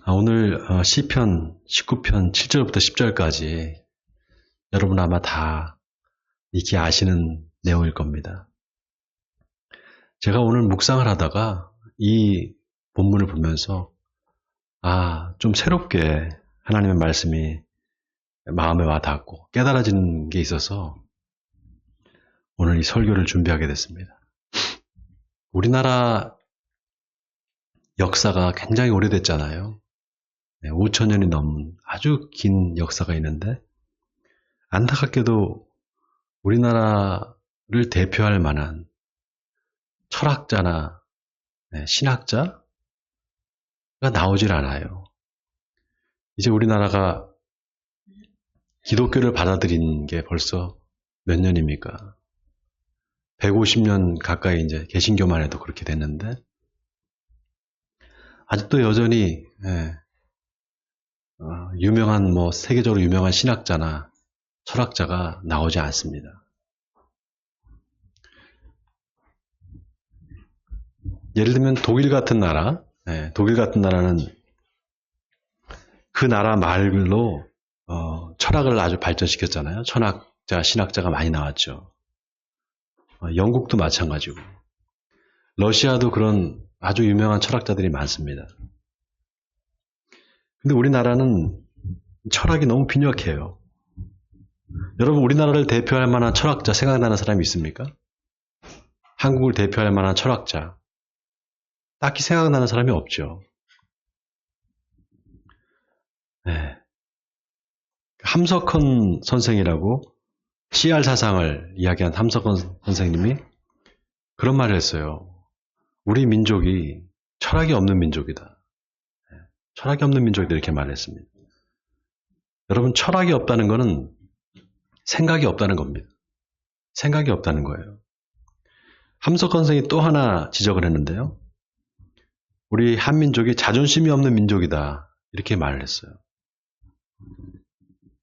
오늘 시편 19편 7절부터 10절까지 여러분 아마 다 익히 아시는 내용일 겁니다. 제가 오늘 묵상을 하다가 이 본문을 보면서 좀 새롭게 하나님의 말씀이 마음에 와닿았고 깨달아지는 게 있어서 오늘 이 설교를 준비하게 됐습니다. 우리나라 역사가 굉장히 오래됐잖아요. 5,000년이 넘은 아주 긴 역사가 있는데 안타깝게도 우리나라를 대표할 만한 철학자나 신학자가 나오질 않아요. 이제 우리나라가 기독교를 받아들인 게 벌써 몇 년입니까? 150년 가까이 이제 개신교만 해도 그렇게 됐는데 아직도 여전히 유명한 세계적으로 유명한 신학자나 철학자가 나오지 않습니다. 예를 들면 독일 같은 나라는 그 나라 말로 철학을 아주 발전시켰잖아요. 철학자, 신학자가 많이 나왔죠. 영국도 마찬가지고 러시아도 그런 아주 유명한 철학자들이 많습니다. 근데 우리나라는 철학이 너무 빈약해요. 여러분 우리나라를 대표할 만한 철학자 생각나는 사람이 있습니까? 한국을 대표할 만한 철학자 딱히 생각나는 사람이 없죠. 함석헌 선생이라고 CR 사상을 이야기한 함석헌 선생님이 그런 말을 했어요. 우리 민족이 철학이 없는 민족이다. 철학이 없는 민족이다 이렇게 말했습니다. 여러분 철학이 없다는 것은 생각이 없다는 겁니다. 생각이 없다는 거예요. 함석헌 선생이 또 하나 지적을 했는데요. 우리 한민족이 자존심이 없는 민족이다 이렇게 말을 했어요.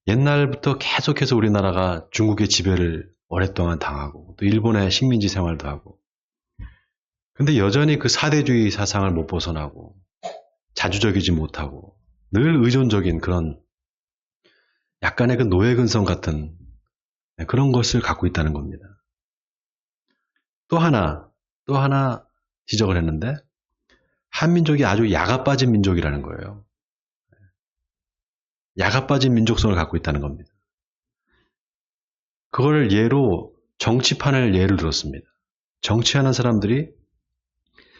옛날부터 계속해서 우리나라가 중국의 지배를 오랫동안 당하고 또 일본의 식민지 생활도 하고 근데 여전히 그 사대주의 사상을 못 벗어나고 자주적이지 못하고 늘 의존적인 그런 약간의 그 노예근성 같은 그런 것을 갖고 있다는 겁니다. 또 하나 지적을 했는데 한민족이 아주 야가 빠진 민족이라는 거예요. 야가 빠진 민족성을 갖고 있다는 겁니다. 그걸 예로 정치판을 예를 들었습니다. 정치하는 사람들이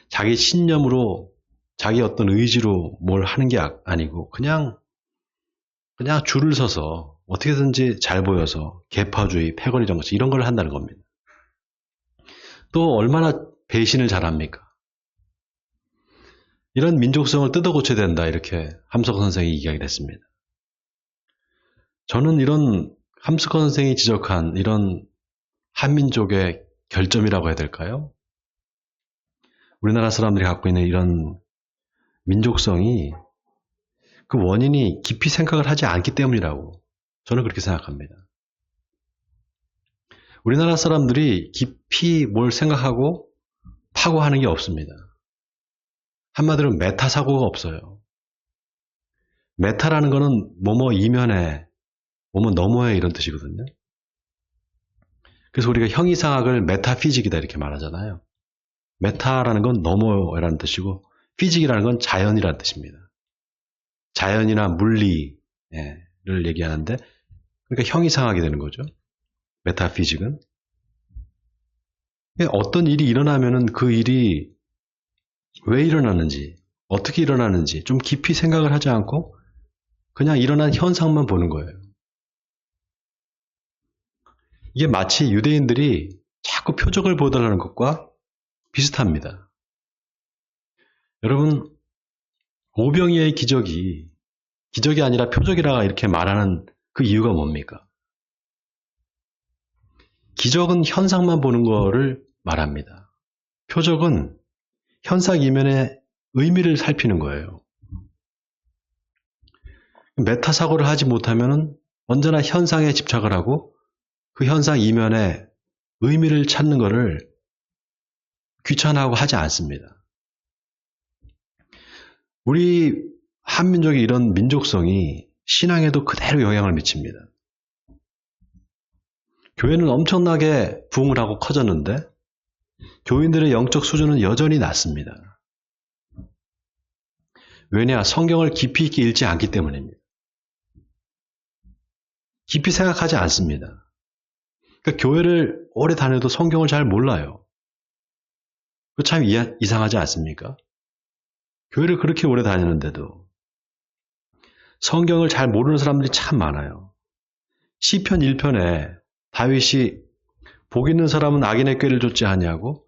자기 신념으로 자기 어떤 의지로 뭘 하는 게 아니고 그냥 줄을 서서 어떻게든지 잘 보여서 계파주의, 패거리 정치 이런 걸 한다는 겁니다. 또 얼마나 배신을 잘합니까? 이런 민족성을 뜯어고쳐야 된다 이렇게 함석헌 선생이 이야기를 했습니다. 저는 이런 함석헌 선생이 지적한 이런 한민족의 결점이라고 해야 될까요? 우리나라 사람들이 갖고 있는 이런 민족성이 그 원인이 깊이 생각을 하지 않기 때문이라고 저는 그렇게 생각합니다. 우리나라 사람들이 깊이 뭘 생각하고 파고하는 게 없습니다. 한마디로 메타 사고가 없어요. 메타라는 거는 뭐뭐 이면에 뭐뭐 너머에 이런 뜻이거든요. 그래서 우리가 형이상학을 메타피직이다 이렇게 말하잖아요. 메타라는 건 너머라는 뜻이고 피직이라는 건 자연이라는 뜻입니다. 자연이나 물리를 얘기하는데 그러니까 형이상학이 되는 거죠. 메타피직은. 어떤 일이 일어나면은 그 일이 왜 일어나는지 어떻게 일어나는지 좀 깊이 생각을 하지 않고 그냥 일어난 현상만 보는 거예요. 이게 마치 유대인들이 자꾸 표적을 보여달라는 것과 비슷합니다. 여러분 오병이어의 기적이 아니라 표적이라 이렇게 말하는 그 이유가 뭡니까? 기적은 현상만 보는 거를 말합니다. 표적은 현상 이면의 의미를 살피는 거예요. 메타 사고를 하지 못하면 언제나 현상에 집착을 하고 그 현상 이면에 의미를 찾는 것을 귀찮아하고 하지 않습니다. 우리 한민족의 이런 민족성이 신앙에도 그대로 영향을 미칩니다. 교회는 엄청나게 부흥을 하고 커졌는데 교인들의 영적 수준은 여전히 낮습니다. 왜냐? 성경을 깊이 있게 읽지 않기 때문입니다. 깊이 생각하지 않습니다. 그러니까 교회를 오래 다녀도 성경을 잘 몰라요. 그 참 이상하지 않습니까? 교회를 그렇게 오래 다니는데도 성경을 잘 모르는 사람들이 참 많아요. 시편 1편에 다윗이 복 있는 사람은 악인의 꾀를 좇지 아니하고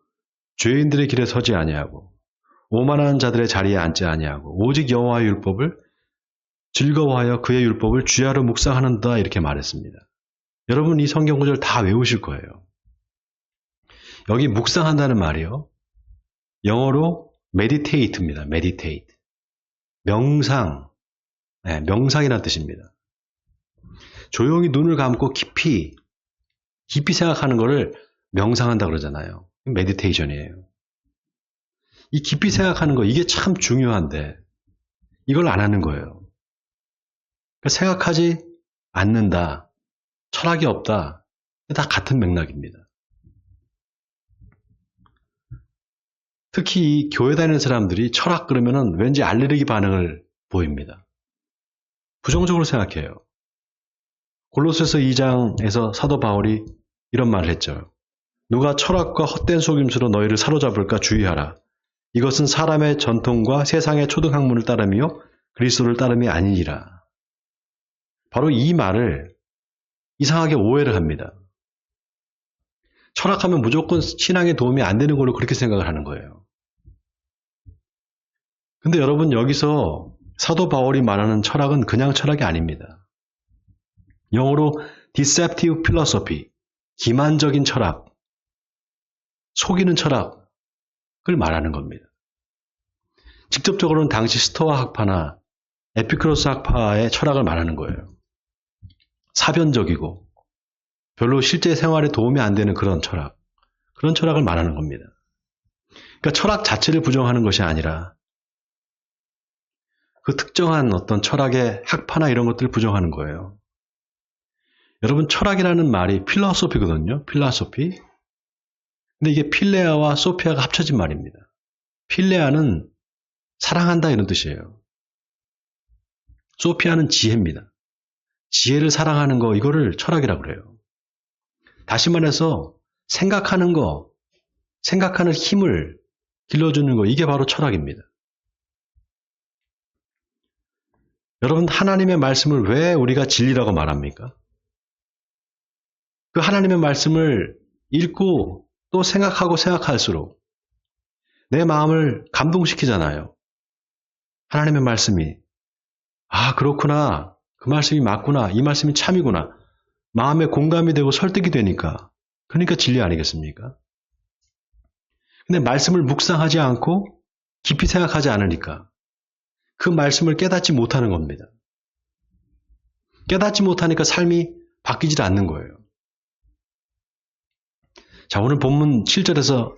죄인들의 길에 서지 아니하고 오만한 자들의 자리에 앉지 아니하고 오직 여호와의 율법을 즐거워하여 그의 율법을 주야로 묵상하는다 이렇게 말했습니다. 여러분 이 성경 구절 다 외우실 거예요. 여기 묵상한다는 말이요. 영어로 meditate입니다. meditate. 명상. 네, 명상이라는 뜻입니다. 조용히 눈을 감고 깊이 생각하는 것을 명상한다 그러잖아요. 메디테이션이에요. 이 깊이 생각하는 거 이게 참 중요한데 이걸 안 하는 거예요. 그러니까 생각하지 않는다. 철학이 없다. 다 같은 맥락입니다. 특히 이 교회 다니는 사람들이 철학 그러면은 왠지 알레르기 반응을 보입니다. 부정적으로 생각해요. 골로새서 2장에서 사도 바울이 이런 말을 했죠. 누가 철학과 헛된 속임수로 너희를 사로잡을까 주의하라. 이것은 사람의 전통과 세상의 초등학문을 따름이요 그리스도를 따름이 아니니라. 바로 이 말을 이상하게 오해를 합니다. 철학하면 무조건 신앙에 도움이 안 되는 걸로 그렇게 생각을 하는 거예요. 근데 여러분 여기서 사도 바울이 말하는 철학은 그냥 철학이 아닙니다. 영어로 deceptive philosophy, 기만적인 철학, 속이는 철학을 말하는 겁니다. 직접적으로는 당시 스토아 학파나 에피크로스 학파의 철학을 말하는 거예요. 사변적이고 별로 실제 생활에 도움이 안 되는 그런 철학을 말하는 겁니다. 그러니까 철학 자체를 부정하는 것이 아니라 그 특정한 어떤 철학의 학파나 이런 것들을 부정하는 거예요. 여러분 철학이라는 말이 필로소피거든요. 필라소피. 근데 이게 필레아와 소피아가 합쳐진 말입니다. 필레아는 사랑한다 이런 뜻이에요. 소피아는 지혜입니다. 지혜를 사랑하는 거 이거를 철학이라고 그래요. 다시 말해서 생각하는 거, 생각하는 힘을 길러주는 거 이게 바로 철학입니다. 여러분 하나님의 말씀을 왜 우리가 진리라고 말합니까? 그 하나님의 말씀을 읽고 또 생각할수록 내 마음을 감동시키잖아요. 하나님의 말씀이 그렇구나. 그 말씀이 맞구나. 이 말씀이 참이구나. 마음에 공감이 되고 설득이 되니까. 그러니까 진리 아니겠습니까? 근데 말씀을 묵상하지 않고 깊이 생각하지 않으니까 그 말씀을 깨닫지 못하는 겁니다. 깨닫지 못하니까 삶이 바뀌질 않는 거예요. 자, 오늘 본문 7절에서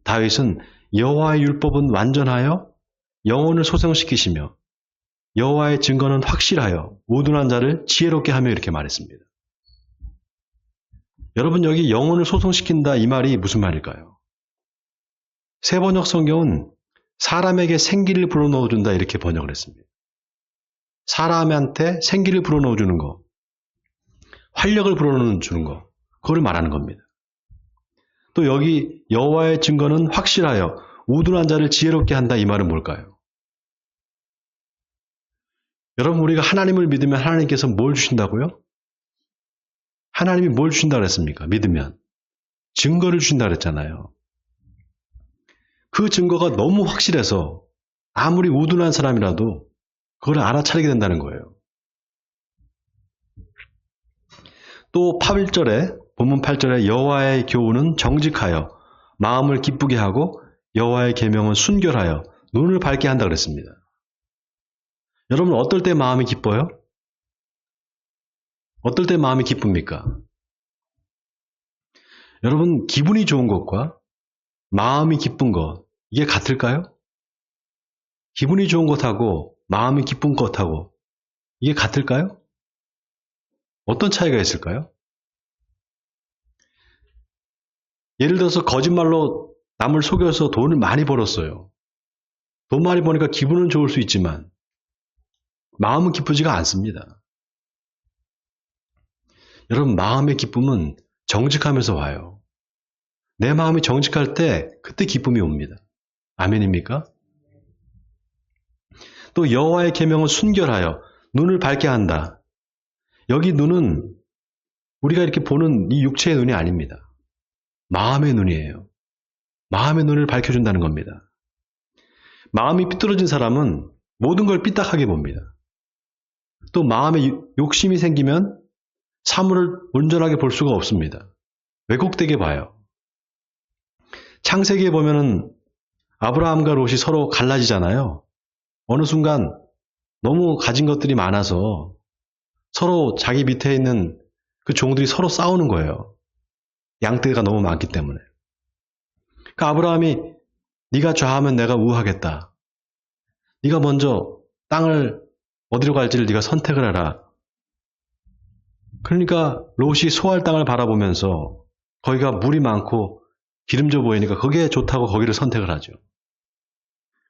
다윗은 여호와의 율법은 완전하여 영혼을 소생시키시며 여호와의 증거는 확실하여 우둔한 자를 지혜롭게 하며 이렇게 말했습니다. 여러분 여기 영혼을 소생시킨다 이 말이 무슨 말일까요? 세번역 성경은 사람에게 생기를 불어넣어준다 이렇게 번역을 했습니다. 사람한테 생기를 불어넣어주는 거, 활력을 불어넣어주는 거, 그걸 말하는 겁니다. 또 여기 여호와의 증거는 확실하여 우둔한 자를 지혜롭게 한다 이 말은 뭘까요? 여러분 우리가 하나님을 믿으면 하나님께서 뭘 주신다고요? 하나님이 뭘 주신다 그랬습니까? 믿으면 증거를 주신다 그랬잖아요. 그 증거가 너무 확실해서 아무리 우둔한 사람이라도 그걸 알아차리게 된다는 거예요. 또 8절에 본문 8절에 여호와의 교훈은 정직하여 마음을 기쁘게 하고 여호와의 계명은 순결하여 눈을 밝게 한다 그랬습니다. 여러분 어떨 때 마음이 기뻐요? 어떨 때 마음이 기쁩니까? 여러분 기분이 좋은 것과 마음이 기쁜 것 이게 같을까요? 기분이 좋은 것하고 마음이 기쁜 것하고 이게 같을까요? 어떤 차이가 있을까요? 예를 들어서 거짓말로 남을 속여서 돈을 많이 벌었어요. 돈 많이 버니까 기분은 좋을 수 있지만 마음은 기쁘지가 않습니다. 여러분, 마음의 기쁨은 정직하면서 와요. 내 마음이 정직할 때 그때 기쁨이 옵니다. 아멘입니까? 또 여호와의 계명은 순결하여 눈을 밝게 한다. 여기 눈은 우리가 이렇게 보는 이 육체의 눈이 아닙니다. 마음의 눈이에요. 마음의 눈을 밝혀준다는 겁니다. 마음이 삐뚤어진 사람은 모든 걸 삐딱하게 봅니다. 또 마음에 욕심이 생기면 사물을 온전하게 볼 수가 없습니다. 왜곡되게 봐요. 창세기에 보면은 아브라함과 롯이 서로 갈라지잖아요. 어느 순간 너무 가진 것들이 많아서 서로 자기 밑에 있는 그 종들이 서로 싸우는 거예요. 양떼가 너무 많기 때문에. 그러니까 아브라함이 네가 좌하면 내가 우하겠다. 네가 먼저 땅을 어디로 갈지를 네가 선택을 해라. 그러니까 롯이 소할 땅을 바라보면서 거기가 물이 많고 기름져 보이니까 거기에 좋다고 거기를 선택을 하죠.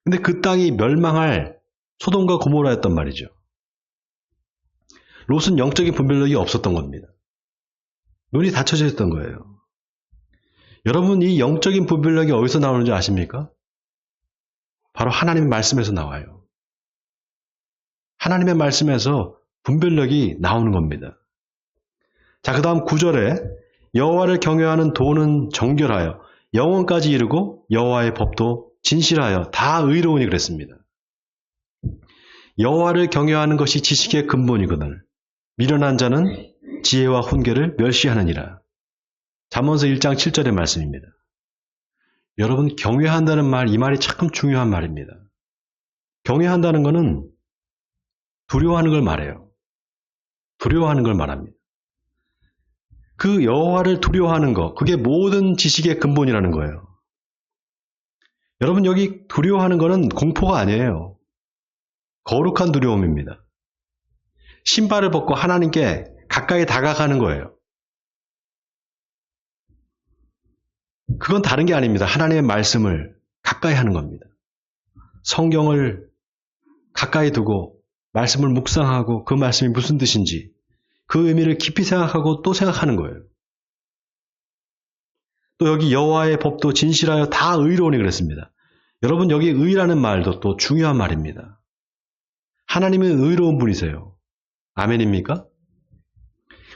근데 그 땅이 멸망할 소돔과 고모라였단 말이죠. 롯은 영적인 분별력이 없었던 겁니다. 눈이 닫혀져 있었던 거예요. 여러분, 이 영적인 분별력이 어디서 나오는지 아십니까? 바로 하나님의 말씀에서 나와요. 하나님의 말씀에서 분별력이 나오는 겁니다. 자, 그 다음 9절에 여호와를 경외하는 도는 정결하여 영원까지 이르고 여호와의 법도 진실하여 다 의로우니 그랬습니다. 여호와를 경외하는 것이 지식의 근본이거늘 미련한 자는 지혜와 훈계를 멸시하느니라. 잠언서 1장 7절의 말씀입니다. 여러분, 경외한다는 말, 이 말이 참 중요한 말입니다. 경외한다는 것은 두려워하는 걸 말해요. 두려워하는 걸 말합니다. 그 여호와를 두려워하는 것, 그게 모든 지식의 근본이라는 거예요. 여러분, 여기 두려워하는 것은 공포가 아니에요. 거룩한 두려움입니다. 신발을 벗고 하나님께 가까이 다가가는 거예요. 그건 다른 게 아닙니다. 하나님의 말씀을 가까이 하는 겁니다. 성경을 가까이 두고 말씀을 묵상하고 그 말씀이 무슨 뜻인지 그 의미를 깊이 생각하고 또 생각하는 거예요. 또 여기 여호와의 법도 진실하여 다 의로우니 그랬습니다. 여러분, 여기 의라는 말도 또 중요한 말입니다. 하나님은 의로운 분이세요. 아멘입니까?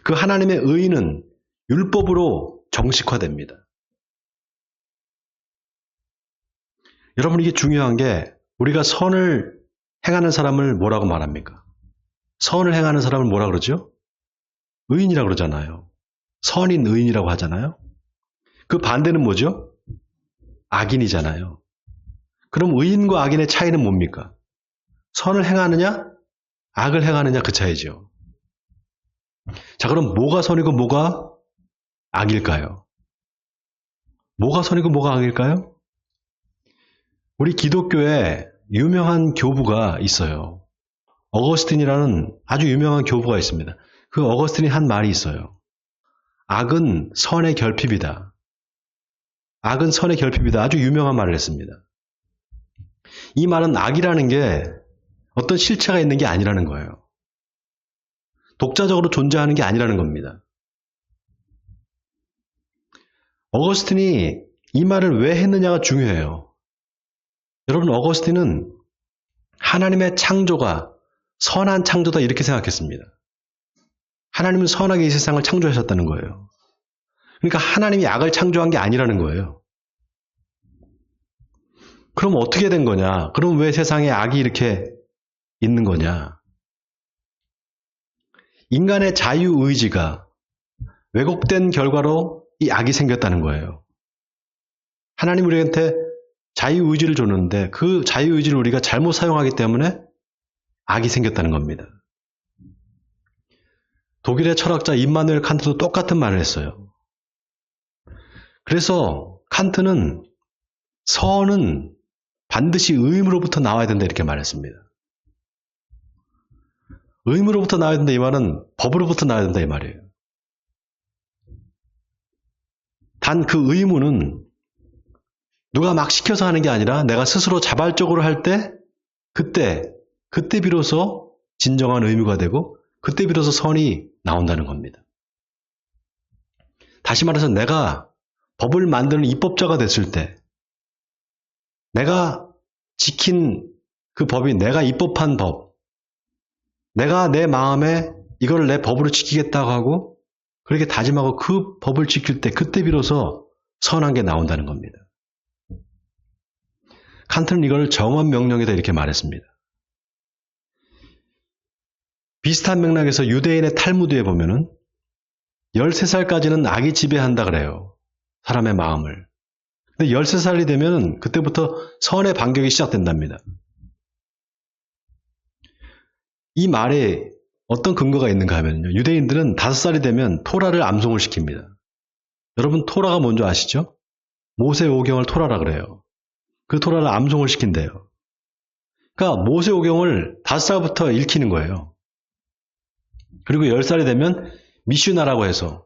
그 하나님의 의는 율법으로 정식화됩니다. 여러분, 이게 중요한 게 우리가 선을 행하는 사람을 뭐라고 말합니까? 선을 행하는 사람을 뭐라 그러죠? 의인이라고 그러잖아요. 선인 의인이라고 하잖아요. 그 반대는 뭐죠? 악인이잖아요. 그럼 의인과 악인의 차이는 뭡니까? 선을 행하느냐? 악을 행하느냐, 그 차이죠. 자, 그럼 뭐가 선이고 뭐가 악일까요? 뭐가 선이고 뭐가 악일까요? 우리 기독교에 유명한 교부가 있어요. 어거스틴이라는 아주 유명한 교부가 있습니다. 그 어거스틴이 한 말이 있어요. 악은 선의 결핍이다. 악은 선의 결핍이다. 아주 유명한 말을 했습니다. 이 말은 악이라는 게 어떤 실체가 있는 게 아니라는 거예요. 독자적으로 존재하는 게 아니라는 겁니다. 어거스틴이 이 말을 왜 했느냐가 중요해요. 여러분, 어거스틴은 하나님의 창조가 선한 창조다 이렇게 생각했습니다. 하나님은 선하게 이 세상을 창조하셨다는 거예요. 그러니까 하나님이 악을 창조한 게 아니라는 거예요. 그럼 어떻게 된 거냐? 그럼 왜 세상에 악이 이렇게 있는 거냐? 인간의 자유의지가 왜곡된 결과로 이 악이 생겼다는 거예요. 하나님 우리한테 자유의지를 줬는데 그 자유의지를 우리가 잘못 사용하기 때문에 악이 생겼다는 겁니다. 독일의 철학자 임마누엘 칸트도 똑같은 말을 했어요. 그래서 칸트는 선은 반드시 의인으로부터 나와야 된다 이렇게 말했습니다. 의무로부터 나와야 된다 이 말은 법으로부터 나와야 된다 이 말이에요. 단 그 의무는 누가 막 시켜서 하는 게 아니라 내가 스스로 자발적으로 할 때 그때 비로소 진정한 의무가 되고 그때 비로소 선이 나온다는 겁니다. 다시 말해서 내가 법을 만드는 입법자가 됐을 때 내가 지킨 그 법이 내가 입법한 법, 내가 내 마음에 이걸 내 법으로 지키겠다고 하고 그렇게 다짐하고 그 법을 지킬 때 그때 비로소 선한 게 나온다는 겁니다. 칸트는 이걸 정언명령이다 이렇게 말했습니다. 비슷한 맥락에서 유대인의 탈무드에 보면은 13살까지는 악이 지배한다 그래요. 사람의 마음을. 근데 13살이 되면 그때부터 선의 반격이 시작된답니다. 이 말에 어떤 근거가 있는가 하면요. 유대인들은 5살이 되면 토라를 암송을 시킵니다. 여러분 토라가 뭔지 아시죠? 모세오경을 토라라 그래요. 그 토라를 암송을 시킨대요. 그러니까 모세오경을 5살부터 읽히는 거예요. 그리고 10살이 되면 미슈나라고 해서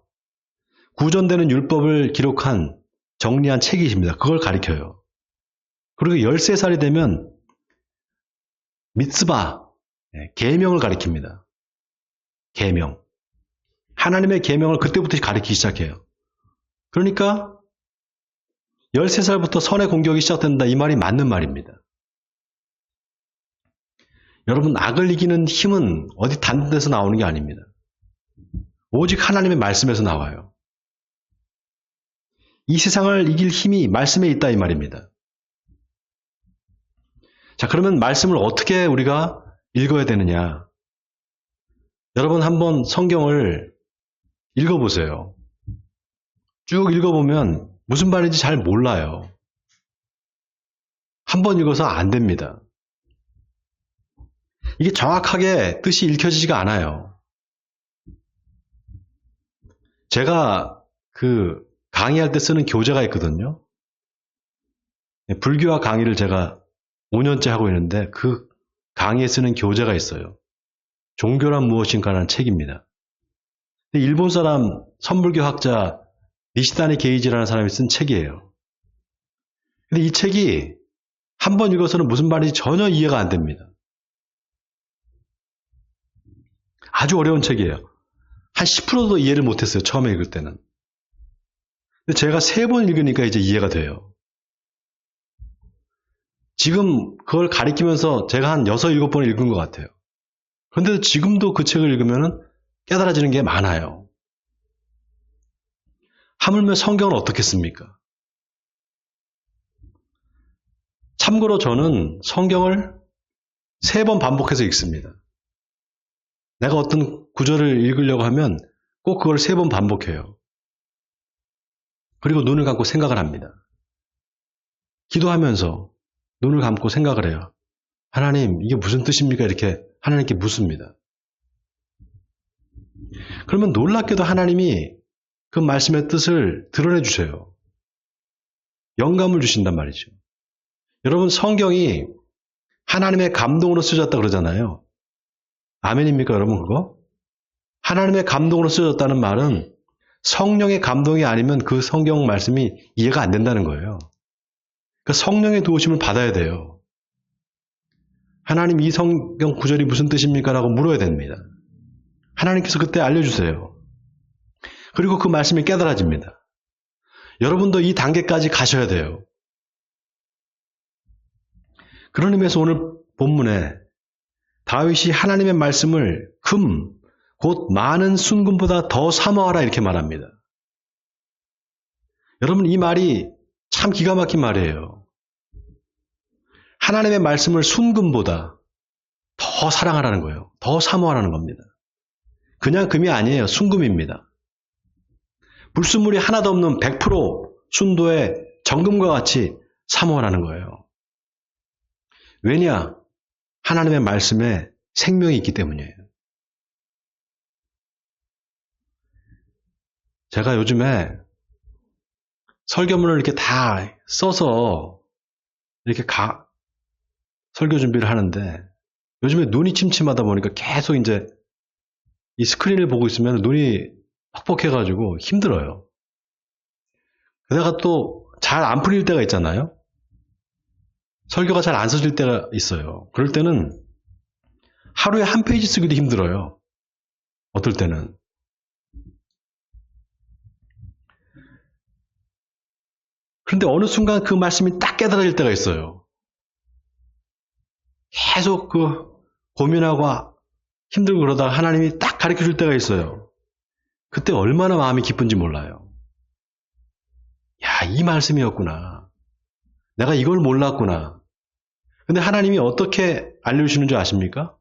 구전되는 율법을 기록한 정리한 책이 있습니다. 그걸 가리켜요. 그리고 13살이 되면 미츠바, 계명을 가리킵니다. 계명. 하나님의 계명을 그때부터 가리키기 시작해요. 그러니까 13살부터 선의 공격이 시작된다. 이 말이 맞는 말입니다. 여러분 악을 이기는 힘은 어디 다른 데서 나오는 게 아닙니다. 오직 하나님의 말씀에서 나와요. 이 세상을 이길 힘이 말씀에 있다 이 말입니다. 자, 그러면 말씀을 어떻게 우리가 읽어야 되느냐? 여러분 한번 성경을 읽어보세요. 쭉 읽어보면 무슨 말인지 잘 몰라요. 한번 읽어서 안 됩니다. 이게 정확하게 뜻이 읽혀지지가 않아요. 제가 그 강의할 때 쓰는 교재가 있거든요. 불교화 강의를 제가 5년째 하고 있는데 그 강의에 쓰는 교재가 있어요. 종교란 무엇인가라는 책입니다. 일본 사람 선불교 학자 니시다니 게이지라는 사람이 쓴 책이에요. 근데 이 책이 한 번 읽어서는 무슨 말인지 전혀 이해가 안 됩니다. 아주 어려운 책이에요. 한 10%도 이해를 못했어요. 처음에 읽을 때는. 근데 제가 3번 읽으니까 이제 이해가 돼요. 지금 그걸 가리키면서 제가 한 6, 7번 읽은 것 같아요. 그런데 지금도 그 책을 읽으면 깨달아지는 게 많아요. 하물며 성경은 어떻겠습니까? 참고로 저는 성경을 3번 반복해서 읽습니다. 내가 어떤 구절을 읽으려고 하면 꼭 그걸 3번 반복해요. 그리고 눈을 감고 생각을 합니다. 기도하면서 눈을 감고 생각을 해요. 하나님, 이게 무슨 뜻입니까? 이렇게 하나님께 묻습니다. 그러면 놀랍게도 하나님이 그 말씀의 뜻을 드러내 주세요. 영감을 주신단 말이죠. 여러분, 성경이 하나님의 감동으로 쓰여졌다 그러잖아요. 아멘입니까, 여러분, 그거? 하나님의 감동으로 쓰여졌다는 말은 성령의 감동이 아니면 그 성경 말씀이 이해가 안 된다는 거예요. 그러니까 성령의 도우심을 받아야 돼요. 하나님, 이 성경 구절이 무슨 뜻입니까? 라고 물어야 됩니다. 하나님께서 그때 알려주세요. 그리고 그 말씀이 깨달아집니다. 여러분도 이 단계까지 가셔야 돼요. 그런 의미에서 오늘 본문에 다윗이 하나님의 말씀을 금, 곧 많은 순금보다 더 사모하라 이렇게 말합니다. 여러분 이 말이 참 기가 막힌 말이에요. 하나님의 말씀을 순금보다 더 사랑하라는 거예요. 더 사모하라는 겁니다. 그냥 금이 아니에요. 순금입니다. 불순물이 하나도 없는 100% 순도의 정금과 같이 사모하라는 거예요. 왜냐? 하나님의 말씀에 생명이 있기 때문이에요. 제가 요즘에 설교문을 이렇게 다 써서 이렇게 설교 준비를 하는데 요즘에 눈이 침침하다 보니까 계속 이제 이 스크린을 보고 있으면 눈이 퍽퍽해가지고 힘들어요. 게다가 또 잘 안 풀릴 때가 있잖아요. 설교가 잘 안 써질 때가 있어요. 그럴 때는 하루에 한 페이지 쓰기도 힘들어요. 어떨 때는. 그런데 어느 순간 그 말씀이 딱 깨달아질 때가 있어요. 계속 그 고민하고 힘들고 그러다가 하나님이 딱 가르쳐 줄 때가 있어요. 그때 얼마나 마음이 기쁜지 몰라요. 야, 이 말씀이었구나. 내가 이걸 몰랐구나. 근데 하나님이 어떻게 알려주시는 줄 아십니까?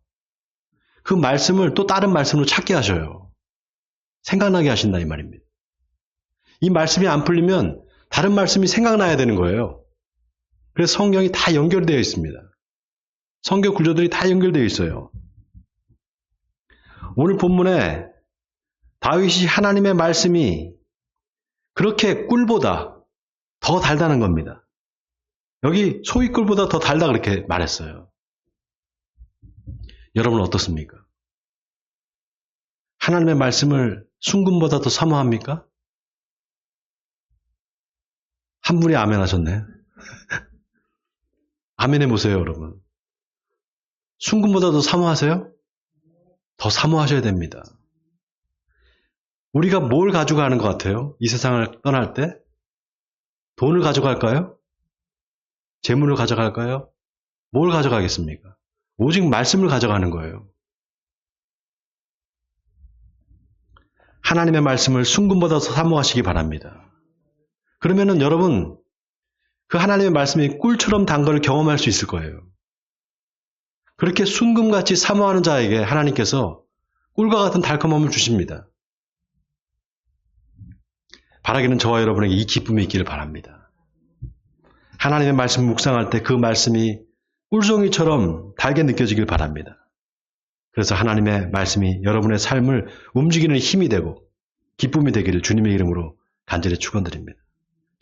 그 말씀을 또 다른 말씀으로 찾게 하셔요. 생각나게 하신다 이 말입니다. 이 말씀이 안 풀리면 다른 말씀이 생각나야 되는 거예요. 그래서 성경이 다 연결되어 있습니다. 성경 구조들이 다 연결되어 있어요. 오늘 본문에 다윗이 하나님의 말씀이 그렇게 꿀보다 더 달다는 겁니다. 여기 소위 꿀보다 더 달다 그렇게 말했어요. 여러분 어떻습니까? 하나님의 말씀을 순금보다 더 사모합니까? 한 분이 아멘 하셨네. 아멘 해보세요, 여러분. 순금보다 더 사모하세요? 더 사모하셔야 됩니다. 우리가 뭘 가져가는 것 같아요? 이 세상을 떠날 때? 돈을 가져갈까요? 재물을 가져갈까요? 뭘 가져가겠습니까? 오직 말씀을 가져가는 거예요. 하나님의 말씀을 순금보다 더 사모하시기 바랍니다. 그러면은 여러분 그 하나님의 말씀이 꿀처럼 단 걸 경험할 수 있을 거예요. 그렇게 순금같이 사모하는 자에게 하나님께서 꿀과 같은 달콤함을 주십니다. 바라기는 저와 여러분에게 이 기쁨이 있기를 바랍니다. 하나님의 말씀을 묵상할 때 그 말씀이 꿀송이처럼 달게 느껴지길 바랍니다. 그래서 하나님의 말씀이 여러분의 삶을 움직이는 힘이 되고 기쁨이 되기를 주님의 이름으로 간절히 축원드립니다.